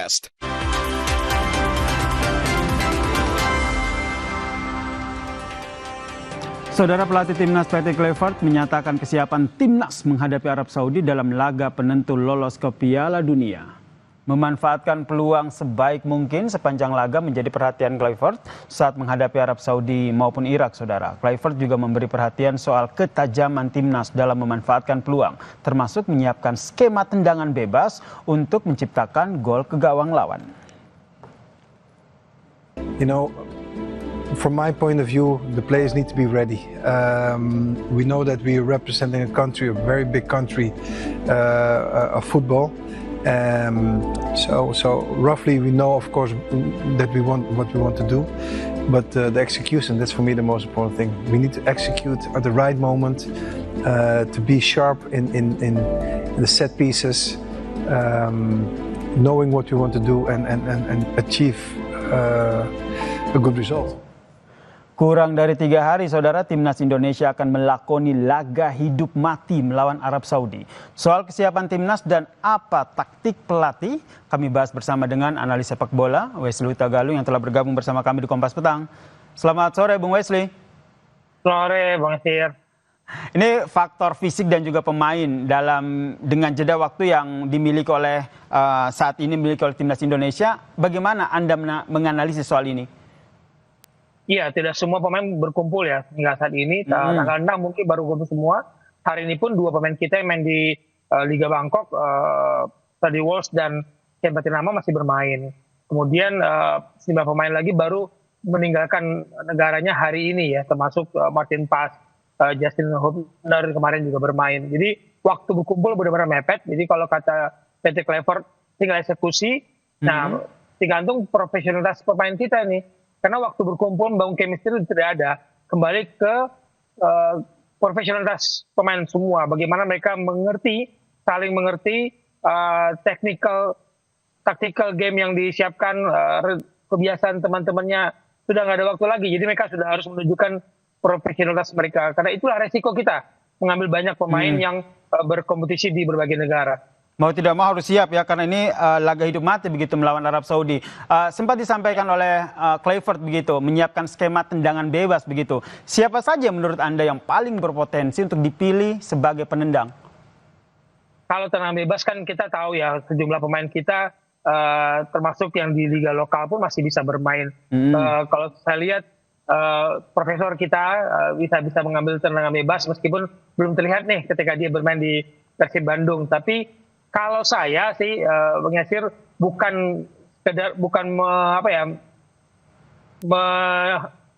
Podcast. Saudara pelatih Timnas Patrick Kluivert menyatakan kesiapan Timnas menghadapi Arab Saudi dalam laga penentu lolos ke Piala Dunia. Memanfaatkan peluang sebaik mungkin sepanjang laga menjadi perhatian Kluivert saat menghadapi Arab Saudi maupun Irak, saudara. Kluivert juga memberi perhatian soal ketajaman Timnas dalam memanfaatkan peluang, termasuk menyiapkan skema tendangan bebas untuk menciptakan gol ke gawang lawan. From my point of view, the players need to be ready. We know that we are representing a country, a very big country of football. So roughly we know, of course, that we want what we want to do, but the execution, that's for me the most important thing. We need to execute at the right moment, to be sharp in the set pieces, knowing what we want to do and achieve a good result. Kurang dari 3 hari, saudara, Timnas Indonesia akan melakoni laga hidup mati melawan Arab Saudi. Soal kesiapan Timnas dan apa taktik pelatih, kami bahas bersama dengan analis sepak bola, Wesley Hutagalung yang telah bergabung bersama kami di Kompas Petang. Selamat sore, Bung Wesley. Sore, Bang Esir. Ini faktor fisik dan juga pemain dengan jeda waktu yang dimiliki oleh saat ini dimiliki oleh Timnas Indonesia. Bagaimana Anda menganalisis soal ini? Iya, tidak semua pemain berkumpul ya hingga saat ini. Tanggal 6 mungkin baru kumpul semua. Hari ini pun 2 pemain kita yang main di Liga Bangkok, Teddy Walsh dan Ken Patinama masih bermain. Kemudian 9 pemain lagi baru meninggalkan negaranya hari ini ya, termasuk Martin Paes, Justin Hubner kemarin juga bermain. Jadi waktu berkumpul benar-benar mepet. Jadi kalau kata Patrick Kluivert tinggal eksekusi. Nah, tergantung profesionalitas pemain kita nih. Karena waktu berkumpul membangun chemistry tidak ada. Kembali ke profesionalitas pemain semua. Bagaimana mereka saling mengerti tactical game yang disiapkan, kebiasaan teman-temannya sudah nggak ada waktu lagi. Jadi mereka sudah harus menunjukkan profesionalitas mereka. Karena itulah resiko kita mengambil banyak pemain yang berkompetisi di berbagai negara. Mau tidak mau harus siap ya, karena ini laga hidup mati begitu melawan Arab Saudi. Sempat disampaikan oleh Kluivert begitu, menyiapkan skema tendangan bebas begitu. Siapa saja menurut Anda yang paling berpotensi untuk dipilih sebagai penendang? Kalau tendangan bebas kan kita tahu ya, sejumlah pemain kita termasuk yang di liga lokal pun masih bisa bermain. Kalau saya lihat profesor kita bisa mengambil tendangan bebas meskipun belum terlihat nih ketika dia bermain di Persib Bandung. Tapi kalau saya sih Bang Yasir bukan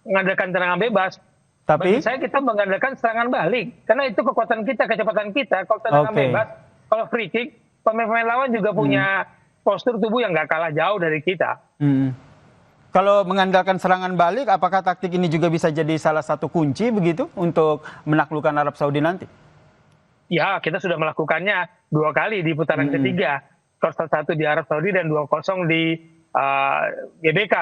mengandalkan tendangan bebas. Tapi bagi saya kita mengandalkan serangan balik karena itu kekuatan kita, kecepatan kita. Kalau tendangan bebas, kalau free kick, pemain-pemain lawan juga punya postur tubuh yang nggak kalah jauh dari kita. Kalau mengandalkan serangan balik, apakah taktik ini juga bisa jadi salah satu kunci begitu untuk menaklukkan Arab Saudi nanti? Ya, kita sudah melakukannya 2 kali di putaran ketiga. 1 di Arab Saudi dan 2-0 di GBK.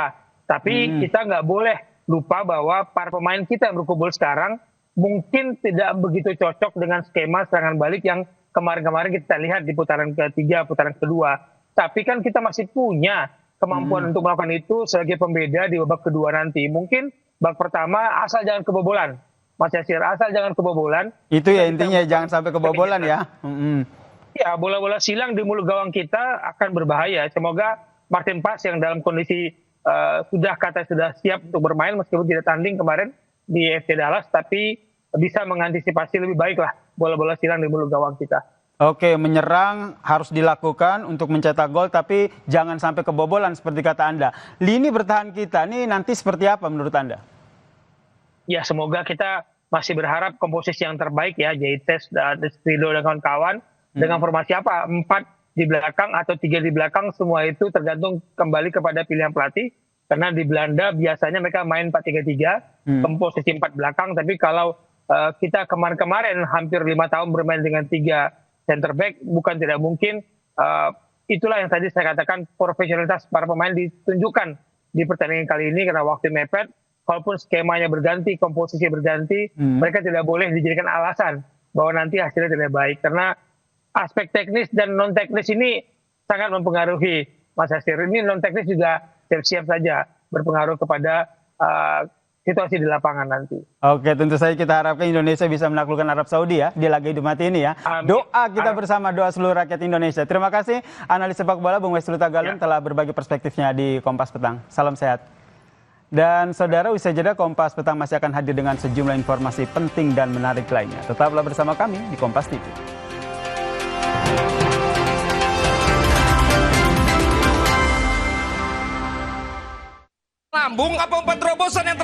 Tapi kita nggak boleh lupa bahwa para pemain kita yang berkumpul sekarang mungkin tidak begitu cocok dengan skema serangan balik yang kemarin-kemarin kita lihat di putaran ketiga, putaran kedua. Tapi kan kita masih punya kemampuan untuk melakukan itu sebagai pembeda di babak kedua nanti. Mungkin babak pertama asal jangan kebobolan. Mas Yasir, asal jangan kebobolan. Itu ya intinya, jangan sampai kebobolan ya. Ya, bola-bola silang di mulut gawang kita akan berbahaya. Semoga Martin Paes yang dalam kondisi sudah siap untuk bermain meskipun tidak tanding kemarin di FC Dallas, tapi bisa mengantisipasi lebih baik lah bola-bola silang di mulut gawang kita. Oke, menyerang harus dilakukan untuk mencetak gol, tapi jangan sampai kebobolan seperti kata Anda. Lini bertahan kita ini nanti seperti apa menurut Anda? Ya, semoga kita masih berharap komposisi yang terbaik ya, Jaites, Destrido dan kawan-kawan. Dengan formasi apa? 4 di belakang atau 3 di belakang, semua itu tergantung kembali kepada pilihan pelatih. Karena di Belanda biasanya mereka main 4-3-3, komposisi 4 belakang. Tapi kalau kita kemarin-kemarin hampir 5 tahun bermain dengan 3 center back, bukan tidak mungkin. Itulah yang tadi saya katakan, profesionalitas para pemain ditunjukkan di pertandingan kali ini karena waktu mepet. Kalaupun skemanya berganti, komposisi berganti, mereka tidak boleh dijadikan alasan bahwa nanti hasilnya tidak baik. Karena aspek teknis dan non-teknis ini sangat mempengaruhi Mas Hasir. Ini non teknis juga siap-siap saja berpengaruh kepada situasi di lapangan nanti. Oke, tentu saja kita harapkan Indonesia bisa menaklukkan Arab Saudi ya di laga hidup mati ini ya. Amin. Doa kita bersama, doa seluruh rakyat Indonesia. Terima kasih analis sepak bola Bung Weslu Tagalung telah berbagi perspektifnya di Kompas Petang. Salam sehat. Dan saudara, usai jeda Kompas Petang masih akan hadir dengan sejumlah informasi penting dan menarik lainnya. Tetaplah bersama kami di Kompas TV. Lambung apa umpan terobosan yang